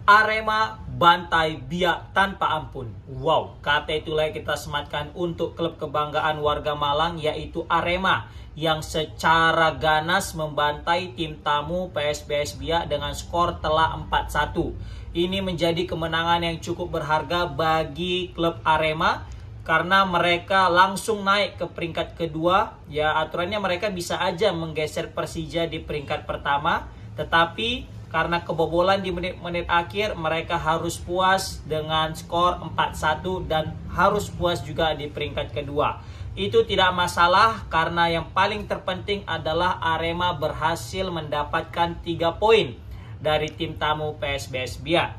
Arema bantai Biak tanpa ampun. Wow, kata itulah yang kita sematkan untuk klub kebanggaan warga Malang, yaitu Arema, yang secara ganas membantai tim tamu PSBS Biak dengan skor telak 4-1. Ini menjadi kemenangan yang cukup berharga bagi klub Arema karena mereka langsung naik ke peringkat kedua. Ya, aturannya mereka bisa aja menggeser Persija di peringkat pertama, tetapi karena kebobolan di menit-menit akhir, mereka harus puas dengan skor 4-1 dan harus puas juga di peringkat kedua. Itu tidak masalah karena yang paling terpenting adalah Arema berhasil mendapatkan 3 poin dari tim tamu PSBS Biak.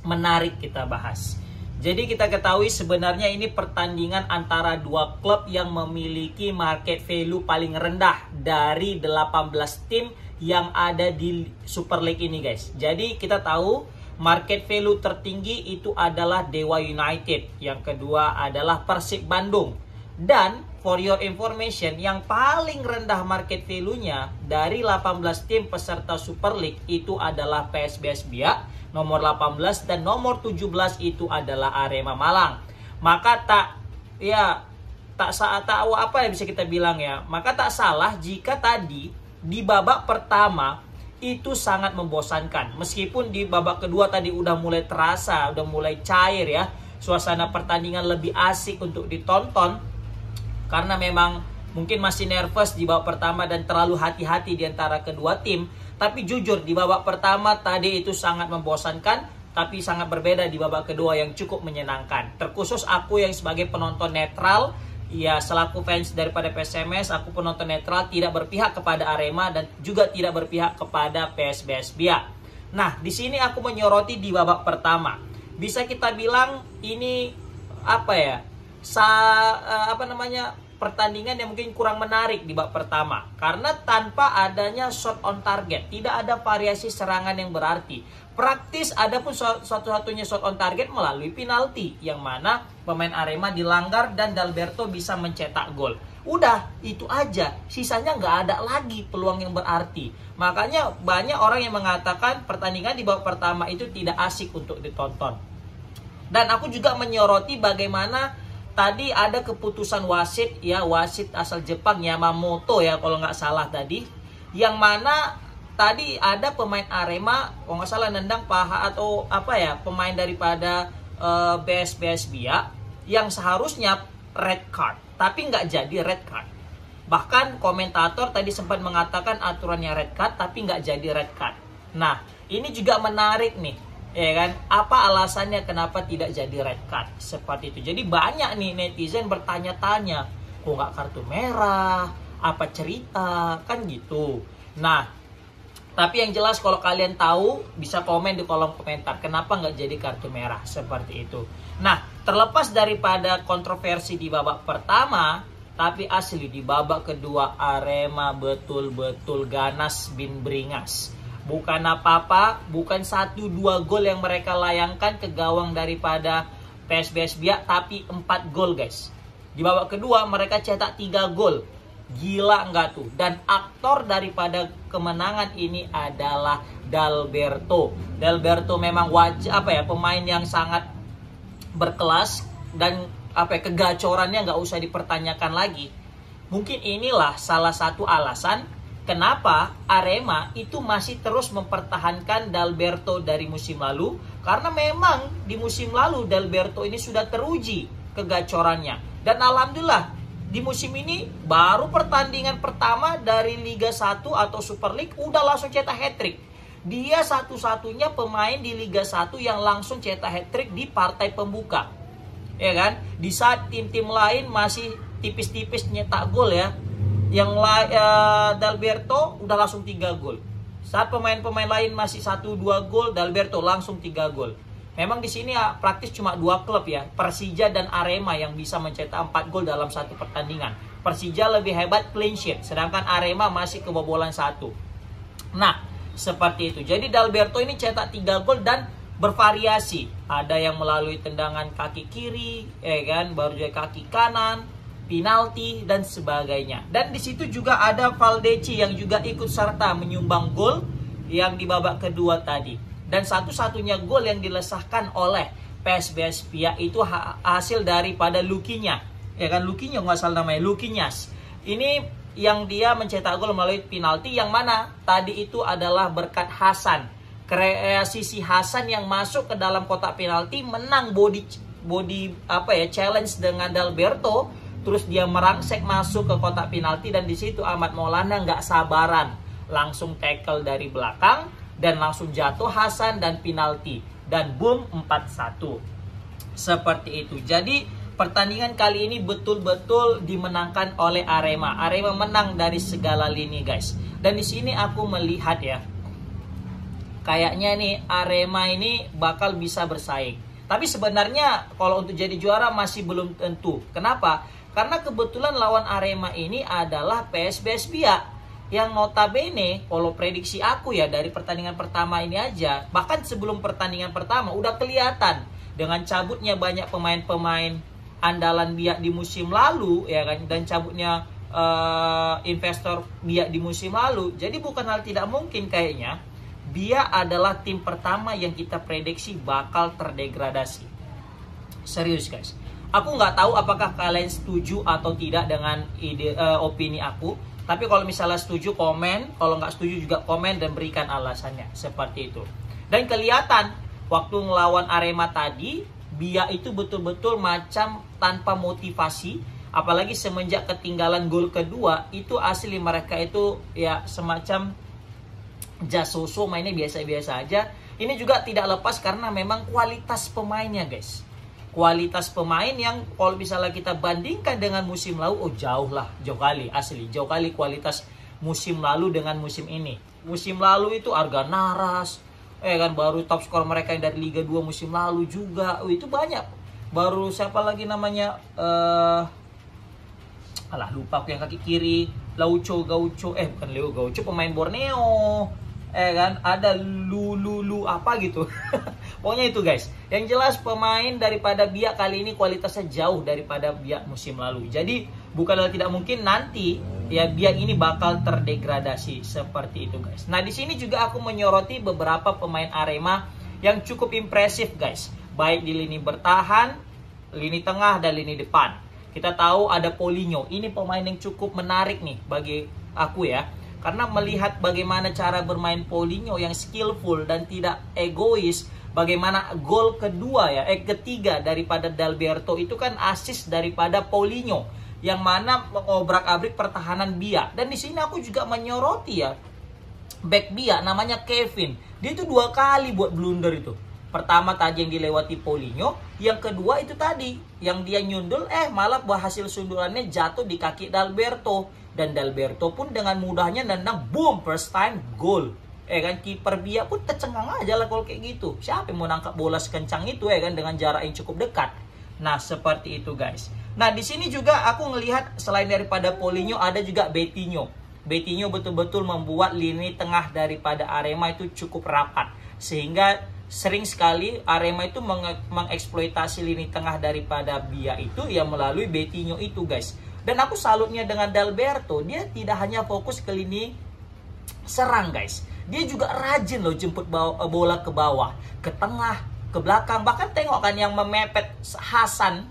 Menarik kita bahas. Jadi kita ketahui sebenarnya ini pertandingan antara dua klub yang memiliki market value paling rendah dari 18 tim yang ada di Super League ini, guys. Jadi kita tahu market value tertinggi itu adalah Dewa United, yang kedua adalah Persib Bandung. Dan for your information, yang paling rendah market value-nya dari 18 tim peserta Super League itu adalah PSBS Biak nomor 18 dan nomor 17 itu adalah Arema Malang. Maka tak apa yang bisa kita bilang ya. Maka tak salah jika tadi di babak pertama itu sangat membosankan. Meskipun di babak kedua tadi udah mulai terasa, udah mulai cair ya. Suasana pertandingan lebih asik untuk ditonton karena memang mungkin masih nervous di babak pertama dan terlalu hati-hati di antara kedua tim. Tapi jujur di babak pertama tadi itu sangat membosankan, tapi sangat berbeda di babak kedua yang cukup menyenangkan. Terkhusus aku yang sebagai penonton netral, ya selaku fans daripada PSMS, aku penonton netral tidak berpihak kepada Arema dan juga tidak berpihak kepada PSBS Biak. Nah, di sini aku menyoroti di babak pertama. Bisa kita bilang ini pertandingan yang mungkin kurang menarik di babak pertama karena tanpa adanya shot on target, tidak ada variasi serangan yang berarti. Praktis ada pun satu-satunya shot on target melalui penalti yang mana pemain Arema dilanggar dan Dalberto bisa mencetak gol. Udah, itu aja. Sisanya nggak ada lagi peluang yang berarti. Makanya banyak orang yang mengatakan pertandingan di babak pertama itu tidak asik untuk ditonton. Dan aku juga menyoroti bagaimana tadi ada keputusan wasit asal Jepang Yamamoto ya kalau nggak salah tadi, yang mana tadi ada pemain Arema kalau nggak salah nendang paha atau pemain daripada PSBS Biak yang seharusnya red card tapi nggak jadi red card. Bahkan komentator tadi sempat mengatakan aturannya red card tapi nggak jadi red card. Nah, ini juga menarik nih. Ya kan, apa alasannya kenapa tidak jadi red card seperti itu. Jadi banyak nih netizen bertanya-tanya, kok nggak kartu merah, apa cerita, kan gitu. Nah, tapi yang jelas kalau kalian tahu bisa komen di kolom komentar kenapa nggak jadi kartu merah seperti itu. Nah, terlepas daripada kontroversi di babak pertama, tapi asli di babak kedua Arema betul-betul ganas bin beringas. Bukan apa-apa, bukan 1-2 gol yang mereka layangkan ke gawang daripada PSBS Biak, tapi 4 gol, guys. Di babak kedua mereka cetak 3 gol. Gila nggak tuh? Dan aktor daripada kemenangan ini adalah Dalberto. Dalberto memang pemain yang sangat berkelas dan kegacorannya nggak usah dipertanyakan lagi. Mungkin inilah salah satu alasan kenapa Arema itu masih terus mempertahankan Dalberto dari musim lalu. Karena memang di musim lalu Dalberto ini sudah teruji kegacorannya. Dan alhamdulillah di musim ini baru pertandingan pertama dari Liga 1 atau Super League udah langsung cetak hat-trick. Dia satu-satunya pemain di Liga 1 yang langsung cetak hat-trick di partai pembuka. Ya kan? Di saat tim-tim lain masih tipis-tipis nyetak gol ya. Yang Dalberto udah langsung 3 gol. Saat pemain-pemain lain masih 1-2 gol, Dalberto langsung 3 gol. Memang di sini praktis cuma 2 klub ya, Persija dan Arema yang bisa mencetak 4 gol dalam satu pertandingan. Persija lebih hebat clean sheet, sedangkan Arema masih kebobolan 1. Nah, seperti itu. Jadi Dalberto ini cetak 3 gol dan bervariasi. Ada yang melalui tendangan kaki kiri, baru juga kaki kanan, penalti dan sebagainya. Dan di situ juga ada Valdeci yang juga ikut serta menyumbang gol yang di babak kedua tadi. Dan satu-satunya gol yang dilesahkan oleh PSBS Pia itu hasil daripada Lukinya. Ya kan, Lukinya nggak salah namanya, Lukinyas. Ini yang dia mencetak gol melalui penalti, yang mana tadi itu adalah berkat Hasan. Kreasi si Hasan yang masuk ke dalam kotak penalti, menang body challenge dengan Dalberto, terus dia merangsek masuk ke kotak penalti, dan di situ Ahmad Maulana nggak sabaran, langsung tackle dari belakang dan langsung jatuh Hasan dan penalti, dan boom 4-1. Seperti itu. Jadi pertandingan kali ini betul-betul dimenangkan oleh Arema. Arema menang dari segala lini, guys. Dan di sini aku melihat ya, kayaknya nih Arema ini bakal bisa bersaing. Tapi sebenarnya kalau untuk jadi juara masih belum tentu. Kenapa? Karena kebetulan lawan Arema ini adalah PSBS Biak, yang notabene kalau prediksi aku ya dari pertandingan pertama ini aja, bahkan sebelum pertandingan pertama udah kelihatan dengan cabutnya banyak pemain-pemain andalan Biak di musim lalu ya kan, dan cabutnya investor Biak di musim lalu. Jadi bukan hal tidak mungkin kayaknya Biak adalah tim pertama yang kita prediksi bakal terdegradasi. Serius guys. Aku nggak tahu apakah kalian setuju atau tidak dengan opini aku. Tapi kalau misalnya setuju komen, kalau nggak setuju juga komen dan berikan alasannya. Seperti itu. Dan kelihatan waktu ngelawan Arema tadi, Biak itu betul-betul macam tanpa motivasi. Apalagi semenjak ketinggalan gol kedua, itu asli mereka itu ya semacam Jasoso, mainnya biasa-biasa aja. Ini juga tidak lepas karena memang kualitas pemainnya guys. Kualitas pemain yang kalau misalnya kita bandingkan dengan musim lalu, oh jauh kali asli. Jauh kali kualitas musim lalu dengan musim ini. Musim lalu itu Arga Naras, kan baru top skor mereka yang dari Liga 2 musim lalu juga. Itu banyak. Baru siapa lagi namanya? Lupa aku yang kaki kiri. Gaucho, bukan Leo Gaucho, pemain Borneo. Kan ada Lulu apa gitu. Pokoknya itu guys. Yang jelas pemain daripada Biak kali ini kualitasnya jauh daripada Biak musim lalu. Jadi bukanlah tidak mungkin nanti ya Biak ini bakal terdegradasi seperti itu guys. Nah di sini juga aku menyoroti beberapa pemain Arema yang cukup impresif guys. Baik di lini bertahan, lini tengah dan lini depan. Kita tahu ada Paulinho. Ini pemain yang cukup menarik nih bagi aku ya. Karena melihat bagaimana cara bermain Paulinho yang skillful dan tidak egois. Bagaimana gol ketiga daripada Dalberto itu kan assist daripada Paulinho. Yang mana mengobrak-abrik pertahanan Biak. Dan di sini aku juga menyoroti ya, back Biak namanya Kevin. Dia itu 2 kali buat blunder itu. Pertama tadi yang dilewati Paulinho. Yang kedua itu tadi yang dia nyundul, malah hasil sundulannya jatuh di kaki Dalberto. Dan Dalberto pun dengan mudahnya nendang, boom, first time goal. Kan kiper Biak pun tercengang aja lah kalau kayak gitu. Siapa yang mau nangkap bola sekencang itu kan dengan jarak yang cukup dekat. Nah, seperti itu guys. Nah, di sini juga aku ngelihat selain daripada Paulinho ada juga Betinho. Betinho betul-betul membuat lini tengah daripada Arema itu cukup rapat. Sehingga sering sekali Arema itu mengeksploitasi lini tengah daripada Biak itu ya melalui Betinho itu guys. Dan aku salutnya dengan Dalberto, dia tidak hanya fokus ke lini serang guys. Dia juga rajin loh jemput bola ke bawah, ke tengah, ke belakang. Bahkan tengok kan yang memepet Hasan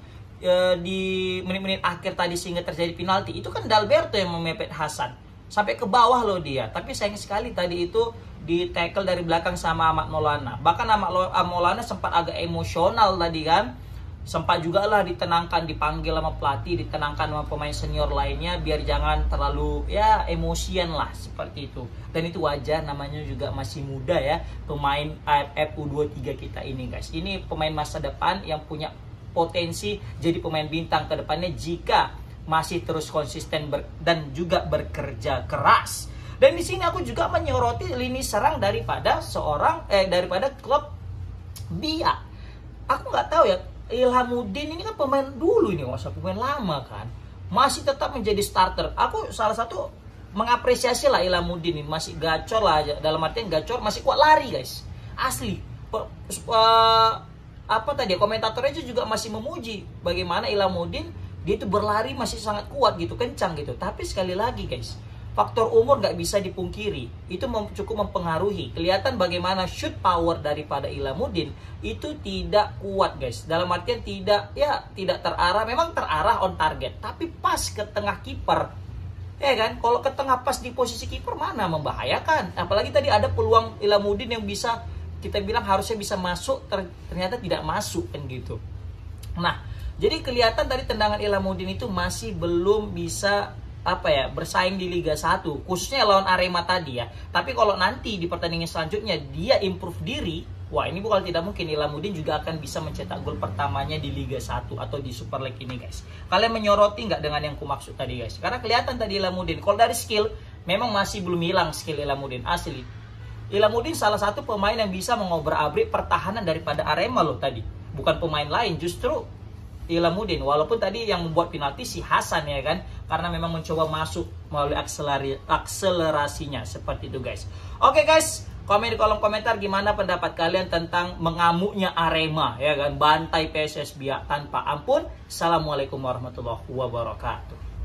di menit-menit akhir tadi sehingga terjadi penalti. Itu kan Dalberto yang memepet Hasan. Sampai ke bawah loh dia. Tapi sayang sekali tadi itu di tackle dari belakang sama Ahmad Maulana. Bahkan Ahmad Maulana sempat agak emosional tadi kan. Sempat juga lah ditenangkan, dipanggil sama pelatih, ditenangkan sama pemain senior lainnya biar jangan terlalu ya emosian lah seperti itu. Dan itu wajar, namanya juga masih muda ya pemain AFF U23 kita ini guys. Ini pemain masa depan yang punya potensi jadi pemain bintang ke depannya jika masih terus konsisten dan juga bekerja keras. Dan di sini aku juga menyoroti lini serang daripada daripada klub Biak. Aku nggak tahu ya, Ilhamuddin ini kan pemain dulu ini, pemain lama kan, masih tetap menjadi starter. Aku salah satu mengapresiasi lah Ilhamuddin ini, masih gacor lah, dalam artian gacor, masih kuat lari guys, asli. Komentatornya juga masih memuji bagaimana Ilhamuddin dia itu berlari masih sangat kuat gitu, kencang gitu. Tapi sekali lagi guys, faktor umur nggak bisa dipungkiri. Itu cukup mempengaruhi. Kelihatan bagaimana shoot power daripada Ilamuddin itu tidak kuat, guys. Dalam artian tidak terarah. Memang terarah on target, tapi pas ke tengah kiper. Ya kan? Kalau ke tengah pas di posisi kiper mana membahayakan. Apalagi tadi ada peluang Ilamuddin yang bisa kita bilang harusnya bisa masuk, ternyata tidak masuk kan gitu. Nah, jadi kelihatan tadi tendangan Ilamuddin itu masih belum bisa bersaing di Liga 1, khususnya lawan Arema tadi ya. Tapi kalau nanti di pertandingan selanjutnya dia improve diri, wah ini bukan tidak mungkin Ilamuddin juga akan bisa mencetak gol pertamanya di Liga 1 atau di Super League ini, guys. Kalian menyoroti nggak dengan yang kumaksud tadi, guys? Karena kelihatan tadi Ilamuddin, kalau dari skill memang masih belum hilang skill Ilamuddin asli. Ilamuddin salah satu pemain yang bisa mengobrak-abrik pertahanan daripada Arema loh tadi. Bukan pemain lain, justru Ilamuddin. Walaupun tadi yang membuat penalti si Hasan ya kan, karena memang mencoba masuk melalui akselerasinya seperti itu, guys. Oke guys, komen di kolom komentar gimana pendapat kalian tentang mengamuknya Arema ya kan, bantai PSS Biak tanpa ampun. Assalamualaikum warahmatullahi wabarakatuh.